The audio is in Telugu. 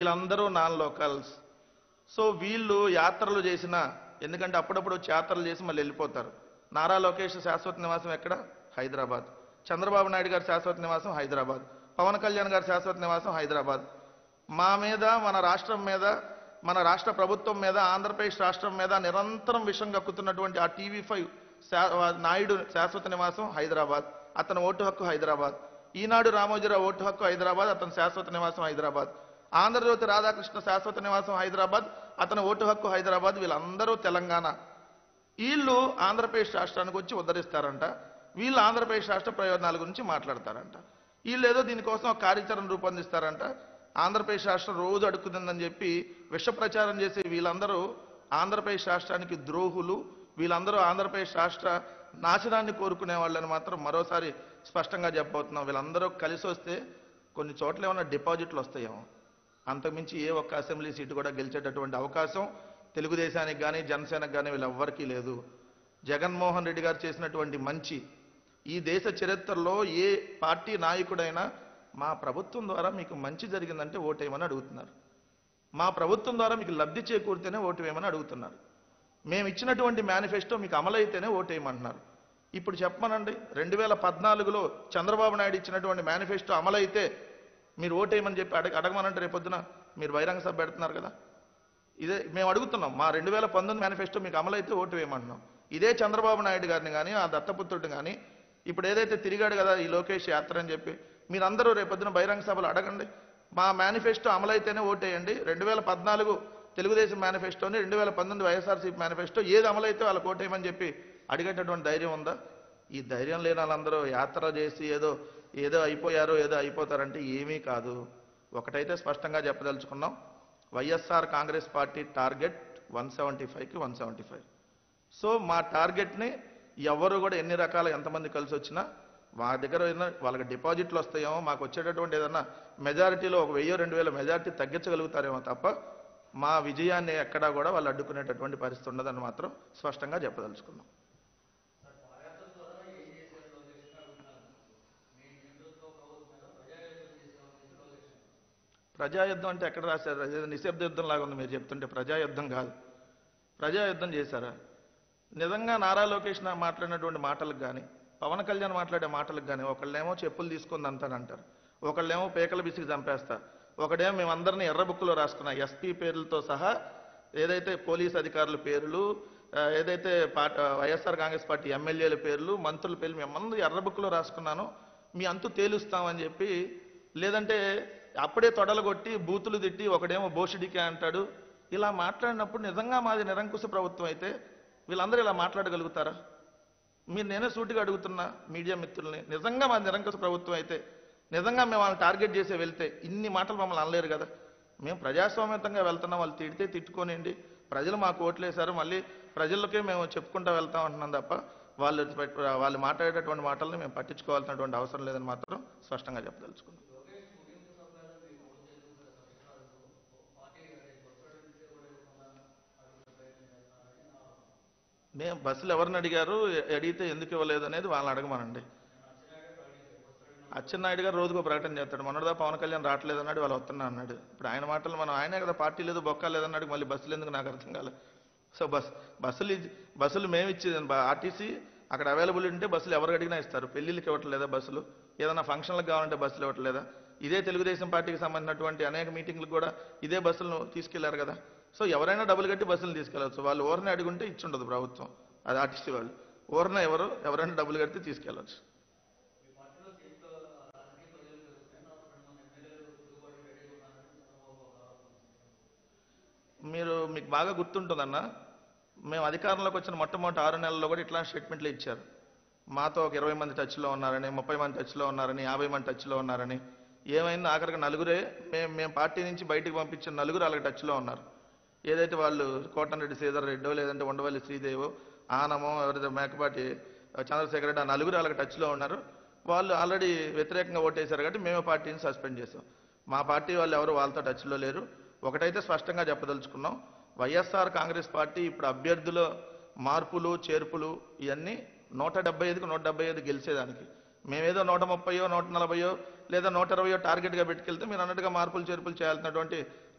వీళ్ళందరూ నాన్ లోకల్స్. సో వీళ్ళు యాత్రలు చేసిన, ఎందుకంటే అప్పుడప్పుడు వచ్చి యాత్రలు చేసి మళ్ళీ వెళ్ళిపోతారు. నారా లోకేష్ శాశ్వత నివాసం ఎక్కడ? హైదరాబాద్. చంద్రబాబు నాయుడు గారి శాశ్వత నివాసం హైదరాబాద్. పవన్ కళ్యాణ్ గారి శాశ్వత నివాసం హైదరాబాద్. మా మీద, మన రాష్ట్రం మీద, మన రాష్ట్ర ప్రభుత్వం మీద, ఆంధ్రప్రదేశ్ రాష్ట్రం మీద నిరంతరం విషం కక్కుతున్నటువంటి ఆ టీవీ5 నాయుడు శాశ్వత నివాసం హైదరాబాద్, అతని ఓటు హక్కు హైదరాబాద్. ఈనాడు రామోజీరావు ఓటు హక్కు హైదరాబాద్, అతని శాశ్వత నివాసం హైదరాబాద్. ఆంధ్రజ్యోతి రాధాకృష్ణ శాశ్వత నివాసం హైదరాబాద్, అతని ఓటు హక్కు హైదరాబాద్. వీళ్ళందరూ తెలంగాణ. వీళ్ళు ఆంధ్రప్రదేశ్ రాష్ట్రానికి వచ్చి ఉద్ధరిస్తారంట. వీళ్ళు ఆంధ్రప్రదేశ్ రాష్ట్ర ప్రయోజనాల గురించి మాట్లాడతారంట. వీళ్ళు ఏదో దీనికోసం ఒక కార్యాచరణ రూపొందిస్తారంట. ఆంధ్రప్రదేశ్ రాష్ట్రం రోజు అడుక్కుతుందని చెప్పి విష ప్రచారం చేసే వీళ్ళందరూ ఆంధ్రప్రదేశ్ రాష్ట్రానికి ద్రోహులు. వీళ్ళందరూ ఆంధ్రప్రదేశ్ రాష్ట్ర నాశనాన్ని కోరుకునే వాళ్ళని మాత్రం మరోసారి స్పష్టంగా చెప్పబోతున్నాం. వీళ్ళందరూ కలిసి వస్తే కొన్ని చోట్ల ఏమైనా డిపాజిట్లు వస్తాయేమో, అంతకుమించి ఏ ఒక్క అసెంబ్లీ సీటు కూడా గెలిచేటటువంటి అవకాశం తెలుగుదేశానికి కానీ జనసేనకు కానీ వీళ్ళెవ్వరికీ లేదు. జగన్మోహన్ రెడ్డి గారు చేసినటువంటి మంచి ఈ దేశ చరిత్రలో ఏ పార్టీ నాయకుడైనా మా ప్రభుత్వం ద్వారా మీకు మంచి జరిగిందంటే ఓటేయమని అడుగుతున్నారు. మా ప్రభుత్వం ద్వారా మీకు లబ్ధి చేకూరితేనే ఓటు వేయమని అడుగుతున్నారు. మేము ఇచ్చినటువంటి మేనిఫెస్టో మీకు అమలైతేనే ఓటేయమంటున్నారు. ఇప్పుడు చెప్పమనండి, 2014లో చంద్రబాబు నాయుడు ఇచ్చినటువంటి మేనిఫెస్టో అమలైతే మీరు ఓటేయమని చెప్పి అడగమనంటే రేపొద్దున మీరు బహిరంగ సభ పెడుతున్నారు కదా. ఇదే మేము అడుగుతున్నాం. మా 2019 మేనిఫెస్టో మీకు అమలైతే ఓటు వేయమంటున్నాం. ఇదే చంద్రబాబు నాయుడు గారిని కానీ ఆ దత్తపుత్రుడిని కానీ ఇప్పుడు ఏదైతే తిరిగాడు కదా ఈ లోకేష్ యాత్ర అని చెప్పి, మీరందరూ రేపొద్దున బహిరంగ సభలు అడగండి. మా మేనిఫెస్టో అమలైతేనే ఓటేయండి. 2014 తెలుగుదేశం మేనిఫెస్టోని, 2019 వైఎస్ఆర్సీపీ మేనిఫెస్టో ఏది అమలైతే వాళ్ళకి ఓటేయమని చెప్పి అడిగేటటువంటి ధైర్యం ఉందా? ఈ ధైర్యం లేని వాళ్ళందరూ యాత్ర చేసి ఏదో అయిపోయారో ఏదో అయిపోతారంటే ఏమీ కాదు. ఒకటైతే స్పష్టంగా చెప్పదలుచుకున్నాం, వైఎస్ఆర్ కాంగ్రెస్ పార్టీ టార్గెట్ 175కి 175. సో మా టార్గెట్ని ఎవరు కూడా ఎన్ని రకాల ఎంతమంది కలిసి వచ్చినా మా దగ్గర వాళ్ళకి డిపాజిట్లు వస్తాయేమో, మాకు వచ్చేటటువంటి ఏదన్నా మెజారిటీలో ఒక 1000-2000 మెజారిటీ తగ్గించగలుగుతారేమో తప్ప మా విజయాన్ని ఎక్కడా కూడా వాళ్ళు అడ్డుకునేటటువంటి పరిస్థితి ఉండదని మాత్రం స్పష్టంగా చెప్పదలుచుకున్నాం. ప్రజాయుద్ధం అంటే ఎక్కడ రాశారు? అదే నిశ్శబ్ద యుద్ధం లాగా ఉంది మీరు చెప్తుంటే. ప్రజాయుద్ధం కాదు. ప్రజాయుద్ధం చేశారా? నిజంగా నారా లోకేష్ మాట్లాడినటువంటి మాటలకు కానీ, పవన్ కళ్యాణ్ మాట్లాడే మాటలకు కానీ, ఒకళ్ళేమో చెప్పులు తీసుకొని అంటారు, ఒకళ్ళేమో పేకల బిసికి చంపేస్తా, ఒకడేమో మేమందరినీ ఎర్ర బుక్కులో రాసుకున్న ఎస్పీ పేర్లతో సహా ఏదైతే పోలీస్ అధికారుల పేర్లు, ఏదైతే వైఎస్ఆర్ కాంగ్రెస్ పార్టీ ఎమ్మెల్యేల పేర్లు, మంత్రుల పేర్లు మేమందరూ ఎర్ర బుక్కులో రాసుకున్నాను, మీ అంతు తేలుస్తామని చెప్పి, లేదంటే అప్పుడే తొడలగొట్టి బూతులు తిట్టి ఒకడేమో బోషిడికే అంటాడు. ఇలా మాట్లాడినప్పుడు నిజంగా మాది నిరంకుశ ప్రభుత్వం అయితే వీళ్ళందరూ ఇలా మాట్లాడగలుగుతారా? నేనే సూటిగా అడుగుతున్నా మీడియా మిత్రుల్ని, నిజంగా మాది నిరంకుశ ప్రభుత్వం అయితే, నిజంగా మేము వాళ్ళని టార్గెట్ చేసి వెళ్తే ఇన్ని మాటలు మమ్మల్ని అనలేరు కదా. మేము ప్రజాస్వామ్యంగా వెళ్తున్నాం, వాళ్ళు తిడితే తిట్టుకోనండి, ప్రజలు మాకు ఓట్లేశారు, మళ్ళీ ప్రజలకే మేము చెప్పుకుంటూ వెళ్తాం అంటున్నాం తప్ప వాళ్ళు మాట్లాడేటటువంటి మాటల్ని మేము పట్టించుకోవాల్సినటువంటి అవసరం లేదని మాత్రం స్పష్టంగా చెప్పదలుచుకున్నాం. మేము బస్సులు ఎవరిని అడిగారు, అడిగితే ఎందుకు ఇవ్వలేదు అనేది వాళ్ళని అడగమనండి. అచ్చెన్నాయుడు గారు రోజుకో ప్రకటన చేస్తాడు. మొన్నటిదా పవన్ కళ్యాణ్ రావట్లేదు అన్నాడు, వాళ్ళు వస్తున్నా అన్నాడు. ఇప్పుడు ఆయన మాటలు మనం ఆయనే కదా పార్టీ లేదు బొక్క లేదన్నాడు, మళ్ళీ బస్సులు ఎందుకు నాకు అర్థం కాలేదు. సో బస్సులు మేము ఇచ్చేది ఆర్టీసీ అక్కడ అవైలబుల్ ఉంటే బస్సులు ఎవరు అడిగినా ఇస్తారు. పెళ్లిళ్ళకి ఇవ్వట్లేదా బస్సులు? ఏదైనా ఫంక్షన్లకు కావాలంటే బస్సులు ఇవ్వట్లేదా? ఇదే తెలుగుదేశం పార్టీకి సంబంధించినటువంటి అనేక మీటింగ్లకు కూడా ఇదే బస్సులను తీసుకెళ్లారు కదా. సో ఎవరైనా డబ్బులు కట్టి బస్సులు తీసుకెళ్లవచ్చు. వాళ్ళు ఓరనే అడుగుంటే ఇచ్చుండదు ప్రభుత్వం, అది ఆర్టీసీ వాళ్ళు. ఓరన ఎవరైనా డబ్బులు కడితే తీసుకెళ్లవచ్చు. మీకు బాగా గుర్తుంటుందన్న, మేము అధికారంలోకి వచ్చిన మొట్టమొదటి 6 నెలల్లో కూడా ఇట్లాంటి స్టేట్మెంట్లు ఇచ్చారు. మాతో ఒక 20 మంది టచ్లో ఉన్నారని, 30 మంది టచ్లో ఉన్నారని, 50 మంది టచ్లో ఉన్నారని. ఏమైంది? ఆఖరికి నలుగురే మేము పార్టీ నుంచి బయటకు పంపించిన నలుగురు అలాగే టచ్లో ఉన్నారు. ఏదైతే వాళ్ళు కోటంరెడ్డి శ్రీధర్ రెడ్డో, లేదంటే ఉండవల్లి శ్రీదేవో, ఆనమో, ఎవరైతే మేకపాటి చంద్రశేఖర్ రెడ్డి, ఆ నలుగురు అలాగే టచ్లో ఉన్నారు. వాళ్ళు ఆల్రెడీ వ్యతిరేకంగా ఓటేశారు కాబట్టి మేమే పార్టీని సస్పెండ్ చేసాం. మా పార్టీ వాళ్ళు ఎవరు వాళ్ళతో టచ్లో లేరు. ఒకటైతే స్పష్టంగా చెప్పదలుచుకున్నాం, వైఎస్ఆర్ కాంగ్రెస్ పార్టీ ఇప్పుడు అభ్యర్థుల మార్పులు చేర్పులు ఇవన్నీ 175కి 175 గెలిచేదానికి. మేమేదో 130, 140 లేదా 120 టార్గెట్గా పెట్టుకెళ్తే మీరు అన్నట్టుగా మార్పులు చేర్పులు చేయాల్సినటువంటి